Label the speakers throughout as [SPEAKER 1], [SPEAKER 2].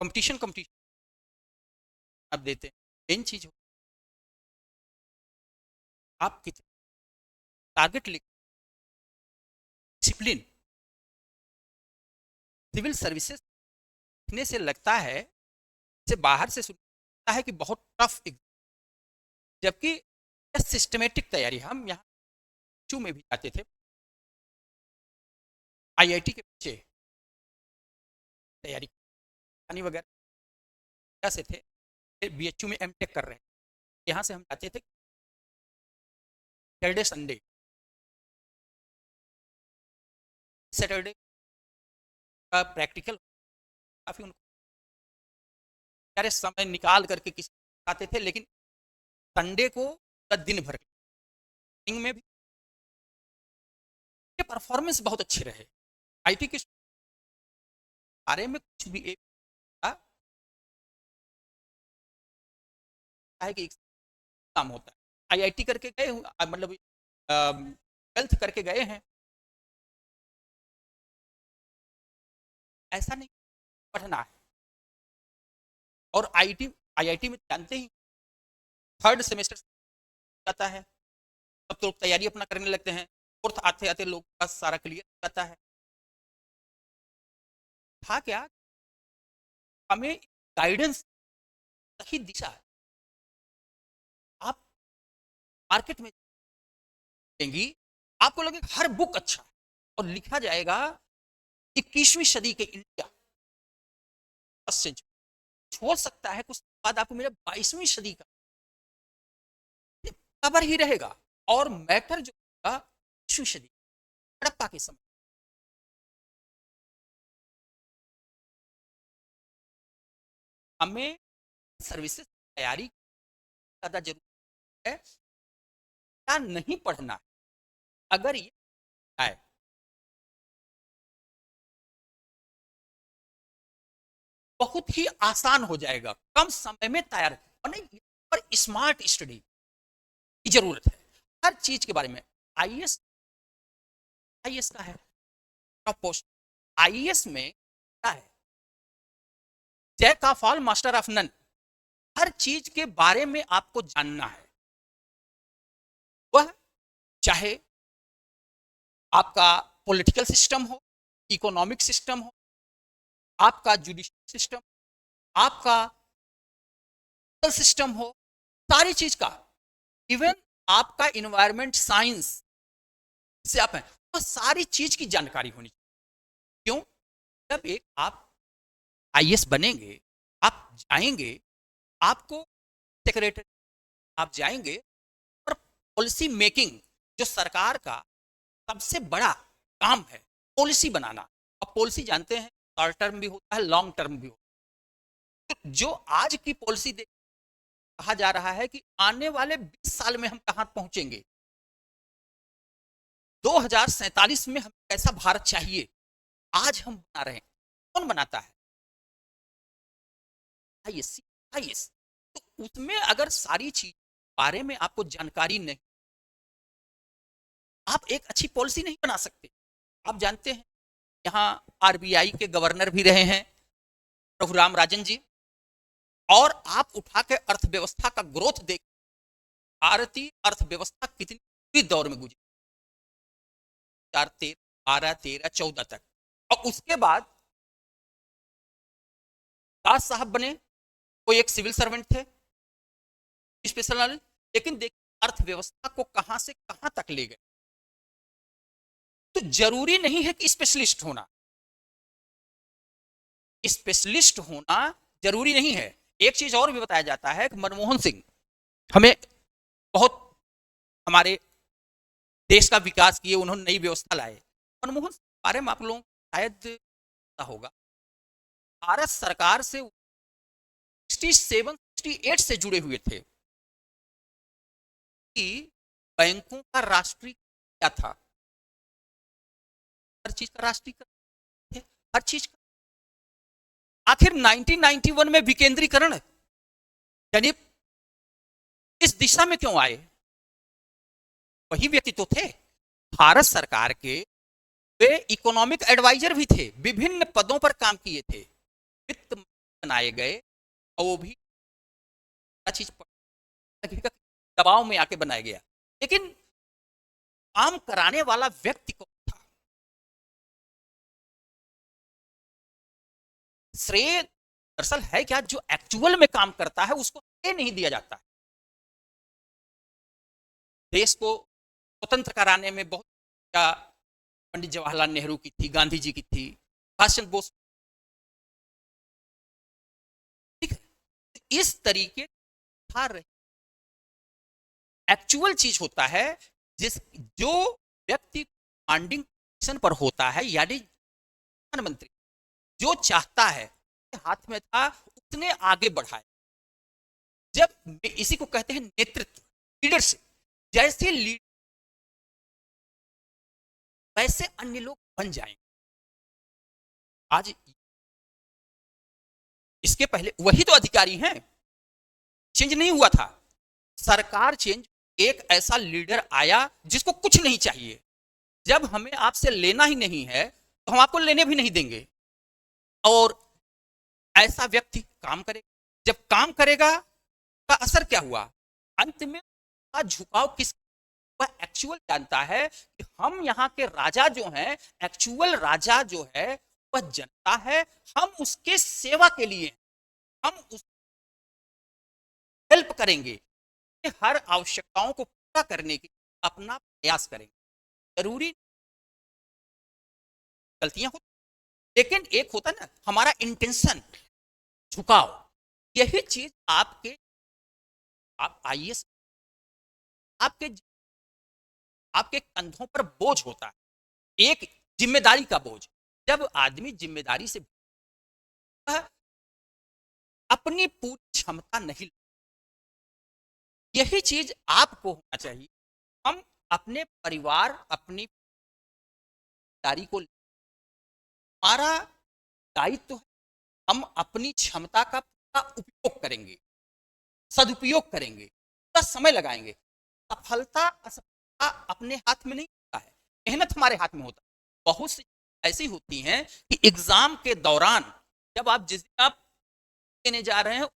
[SPEAKER 1] Competition competition आप देते हैं। मेन चीज आप कितने टारगेट लिख, डिसिप्लिन। सिविल सर्विसेज लिखने से लगता है, से बाहर से सुनता है कि बहुत टफ, जबकि सिस्टमेटिक तैयारी। हम यहाँ में भी जाते थे आईआईटी के बच्चे तैयारी वगैरह से थे, बीएचयू में एमटेक कर रहे हैं। यहाँ से हम जाते थे सैटरडे संडे, सैटरडे का प्रैक्टिकल काफी उनको सारे समय निकाल करके किसी आते थे, लेकिन संडे को दिन भर में भी परफॉर्मेंस बहुत अच्छे रहे। आईटी के बारे में कुछ भी एक है कि काम होता है। आईआईटी करके गए, मतलब 12th करके गए हैं, ऐसा नहीं पढ़ना है। और आईआईटी में जानते ही 3rd सेमेस्टर जाता है, तब तो लोग तैयारी अपना करने लगते हैं। 4th आते आते लोग का सारा क्लियर जाता है। था क्या, हमें गाइडेंस, सही दिशा है। आप मार्केट में देंगी, आपको लगेगा हर बुक अच्छा है और लिखा जाएगा 21वीं सदी के इंडिया, हो सकता है कुछ बाद आपको मेरा 22वीं सदी का कवर ही रहेगा। और मैटर जो होगा 20वीं सदी हड़प्पा के समय। हमें सर्विसेज तैयारी ज्यादा जरूरी है या नहीं पढ़ना है। अगर ये आए बहुत ही आसान हो जाएगा, कम समय में तैयार। और नहीं, पर स्मार्ट स्टडी की जरूरत है हर चीज के बारे में। आईएएस आईएएस का है पोस्ट, आईएएस में क्या है, jack of all master of none. हर चीज के बारे में आपको जानना है, वह चाहे आपका पॉलिटिकल सिस्टम हो, इकोनॉमिक सिस्टम हो, आपका जुडिशियल सिस्टम, आपका सिस्टम हो, सारी चीज का, इवन आपका इन्वायरमेंट साइंस से आप हैं, तो सारी चीज की जानकारी होनी चाहिए। क्यों? जब एक आप आईएएस बनेंगे, आप जाएंगे, आपको सेक्रेटरी आप जाएंगे और पॉलिसी मेकिंग, जो सरकार का सबसे बड़ा काम है, पॉलिसी बनाना। अब पॉलिसी जानते हैं शॉर्ट टर्म भी होता है, लॉन्ग टर्म भी होता है। जो आज की पॉलिसी कहा जा रहा है कि आने वाले 20 साल में हम कहां पहुंचेंगे, 2047 में हमें कैसा भारत चाहिए, आज हम बना रहे हैं। कौन बनाता है? आईएएस। तो उसमें अगर सारी चीज बारे में आपको जानकारी नहीं, आप एक अच्छी पॉलिसी नहीं बना सकते। आप जानते हैं यहाँ आरबीआई के गवर्नर भी रहे हैं रघुराम राजन जी, और आप उठा के अर्थव्यवस्था का ग्रोथ देख, भारतीय अर्थव्यवस्था कितनी दौर में गुजरी, 12, 13, 14 तक। और उसके बाद दास साहब बने, वो एक सिविल सर्वेंट थे, स्पेशल नॉलेज, लेकिन देखिए अर्थव्यवस्था को कहां से कहां तक ले गए। तो जरूरी नहीं है कि स्पेशलिस्ट होना, स्पेशलिस्ट होना जरूरी नहीं है। एक चीज और भी बताया जाता है कि मनमोहन सिंह हमें बहुत, हमारे देश का विकास किए, उन्होंने नई व्यवस्था लाए। मनमोहन सिंह के बारे में आप लोगों को शायद पता होगा, भारत सरकार से 67, 68 से जुड़े हुए थे कि बैंकों का राष्ट्रीय क्या था, हर चीज का राष्ट्रीयकरण, हर चीज का। आखिर 1991 में विकेंद्रीकरण यानी इस दिशा में क्यों आए? वही व्यक्ति तो थे भारत सरकार के, वे इकोनॉमिक एडवाइजर भी थे, विभिन्न पदों पर काम किए थे, वित्त बनाए गए और वो भी चीज दबाव में आके बनाया गया, लेकिन काम कराने वाला व्यक्ति को था श्रेय। दरअसल है क्या, जो एक्चुअल में काम करता है उसको श्रेय नहीं दिया जाता है। देश को स्वतंत्र कराने में बहुत क्या पंडित जवाहरलाल नेहरू की थी, गांधी जी की थी, सुभाष चंद्र बोस। ठीक है, इस तरीके एक्चुअल चीज होता है जिस जो व्यक्ति कमांडिंग पोजीशन पर होता है, यानी प्रधानमंत्री, जो चाहता है हाथ में था उसने आगे बढ़ाया। जब इसी को कहते हैं नेतृत्व, लीडरशिप। जैसे लीडर वैसे अन्य लोग बन जाएंगे। आज इसके पहले वही तो अधिकारी हैं, चेंज नहीं हुआ था, सरकार चेंज, एक ऐसा लीडर आया जिसको कुछ नहीं चाहिए। जब हमें आपसे लेना ही नहीं है तो हम आपको लेने भी नहीं देंगे, और ऐसा व्यक्ति काम करेगा। जब काम करेगा का असर क्या हुआ, अंत में का झुकाव किस, वह एक्चुअल जानता है कि हम यहाँ के राजा जो हैं, एक्चुअल राजा जो है वह जनता है, हम उसके सेवा के लिए, हम उस हेल्प करेंगे, हर आवश्यकताओं को पूरा करने की अपना प्रयास करेंगे। जरूरी गलतियां होती, लेकिन एक होता ना हमारा इंटेंशन, झुकाव, यही चीज आपके, आप आईएएस, आपके आपके कंधों पर बोझ होता है, एक जिम्मेदारी का बोझ। जब आदमी जिम्मेदारी से अपनी पूरी क्षमता नहीं, यही चीज आपको होना चाहिए। हम अपने परिवार, अपनी जिम्मेदारी को, हमारा दायित्व है, हम अपनी क्षमता का पूरा उपयोग करेंगे, सदुपयोग करेंगे, पूरा समय लगाएंगे। सफलता असफलता अपने हाथ में नहीं होता है, मेहनत हमारे हाथ में होता है। बहुत सी ऐसी होती हैं कि एग्जाम के दौरान जब आप जिस दिन आप देने जा रहे हैं,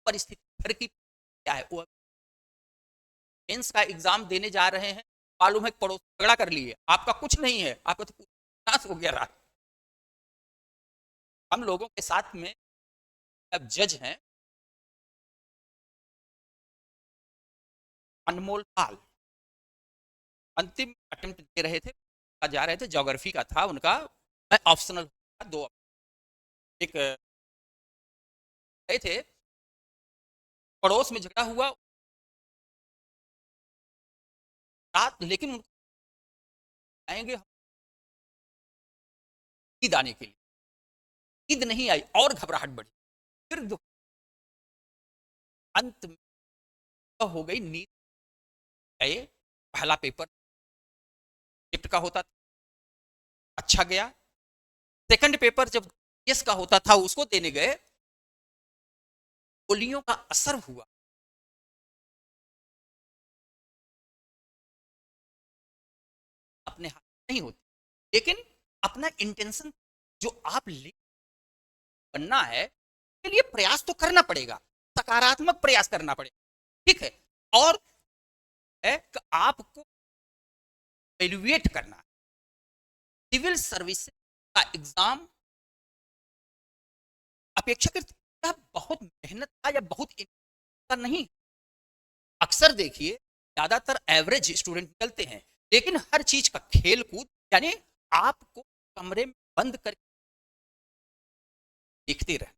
[SPEAKER 1] परिस्थिति घर की क्या है, वो मेंस का एग्जाम देने जा रहे हैं, मालूम है पड़ोस झगड़ा कर लिए, आपका कुछ नहीं है, आपका तो नाश हो गया रात। हम लोगों के साथ में अब जज हैं अनमोल पाल, अंतिम अटेम्प्ट दे रहे थे, जा रहे थे, ज्योग्राफी का था उनका, ऑप्शनल दो, एक गए थे, पड़ोस में झगड़ा हुआ रात, लेकिन आएंगे ईद आने के लिए, ईद नहीं आई और घबराहट बढ़ी, फिर अंत में हो गई नींद। पहला पेपर शिफ्ट का होता था, अच्छा गया। सेकंड पेपर जब केस का होता था उसको देने गए, गोलियों का असर हुआ, अपने हाथ नहीं होती, लेकिन अपना इंटेंशन जो आप ले बनना है के लिए प्रयास तो करना पड़ेगा, सकारात्मक प्रयास करना पड़ेगा, ठीक है। और आपको एलिवेट करना, सिविल सर्विस का एग्जाम अपेक्षाकृत बहुत मेहनत का या बहुत का नहीं। अक्सर देखिए ज्यादातर एवरेज स्टूडेंट निकलते हैं, लेकिन हर चीज का खेल कूद, यानी आपको कमरे में बंद कर देखते रहना,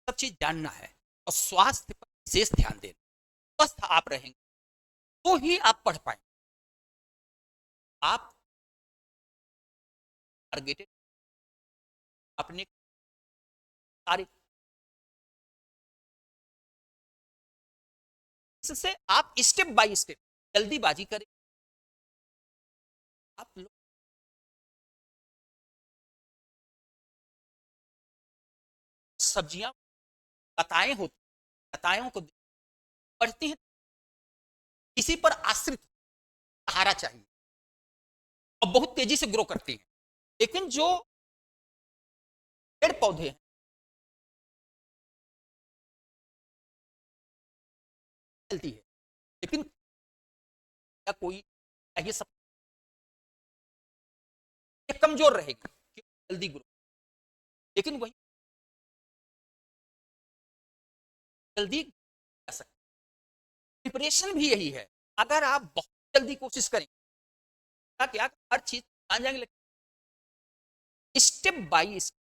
[SPEAKER 1] सब चीज जानना है, और स्वास्थ्य पर विशेष ध्यान देना। स्वस्थ आप रहेंगे तो ही आप पढ़ पाएंगे। आप टारगेटेड अपने कार्य, इससे आप स्टेप बाय स्टेप, जल्दीबाजी करें, आप लोग सब्जियां, लताएं होती, लताओं को बढ़ती हैं, इसी पर आश्रित सहारा चाहिए, और बहुत तेजी से ग्रो करती हैं। लेकिन जो पेड़ पौधे हैं चलती है, लेकिन क्या कोई ये सब ये कमजोर रहेगी कि जल्दी ग्रो, लेकिन वही जल्दी कर सकते। प्रिपरेशन भी यही है, अगर आप बहुत जल्दी कोशिश करें क्या हर चीज जान जाएंगे, स्टेप बाय स्टेप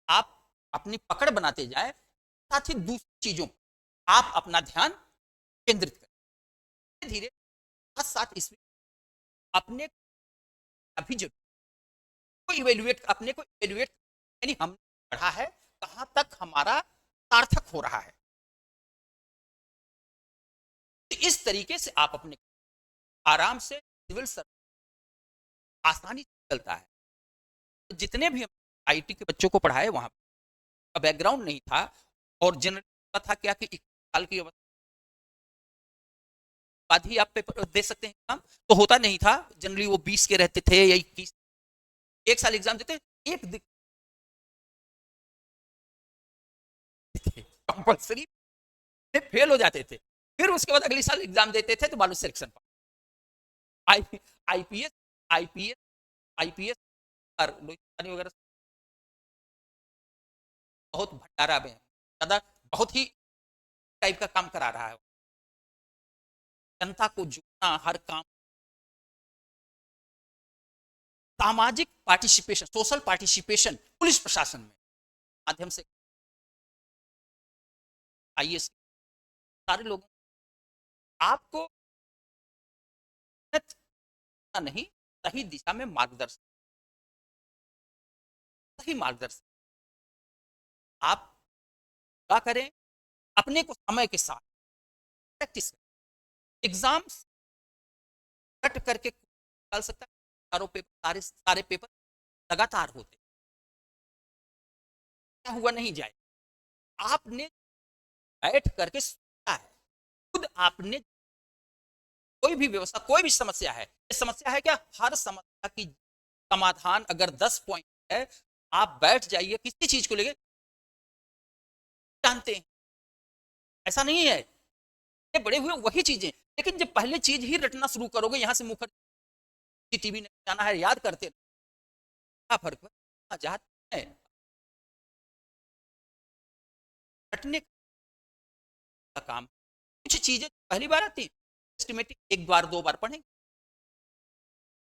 [SPEAKER 1] आप अपनी पकड़ बनाते जाए, साथ ही दूसरी चीजों आप अपना ध्यान केंद्रित करें धीरे, साथ साथ इसमें अपने अभी जो को इवेल्युएट, अपने को इवेल्युएट, यानी हम पढ़ा है कहां तक हमारा सार्थक हो रहा है। तो इस तरीके से आप अपने आराम से सिविल सर्विस आसानी से चलता है। तो जितने भी आईटी के बच्चों को पढ़ाए वहां का बैकग्राउंड नहीं था, और जनरल था क्या कि 21 साल की अवस्था बाद ही आप पेपर दे सकते हैं एग्जाम, तो होता नहीं था, जनरली वो 20 के रहते थे या 21, एक साल एग्जाम देते, एक कंपल्सरी फेल हो जाते थे, फिर उसके बाद अगले साल एग्जाम देते थे तो मालूम सिलेक्शन आईपीएस आईपीएस आईपीएस और वगैरह बहुत भंडारा में ज्यादा, बहुत ही टाइप का काम करा रहा है, जनता को जुड़ना हर काम, सामाजिक पार्टिसिपेशन, सोशल पार्टिसिपेशन पुलिस प्रशासन में माध्यम से आईएएस सारे लोगों आपको नहीं, सही दिशा में मार्गदर्शन, सही मार्गदर्शन आप क्या करें, अपने को समय के साथ प्रैक्टिस करें, एग्जाम्स कट करके निकाल सकता है, सारे सारे पेपर लगातार होते, क्या हुआ नहीं जाए, आपने बैठ करके सोचा है, खुद आपने कोई भी व्यवस्था, कोई भी समस्या है, ये समस्या है क्या, हर समस्या की समाधान अगर 10 पॉइंट है, आप बैठ जाइए किसी चीज को लेके जानते हैं, ऐसा नहीं है, ये बड़े हुए वही चीजें, लेकिन जब पहले चीज ही रटना शुरू करोगे, यहां से मुखर्जी टीवी ने जाना है याद करते, क्या फर्क है, जाते हैं रटने का काम, कुछ चीजें पहली बार आती, एस्टिमेटिंग एक बार दो बार पढ़ेंगे,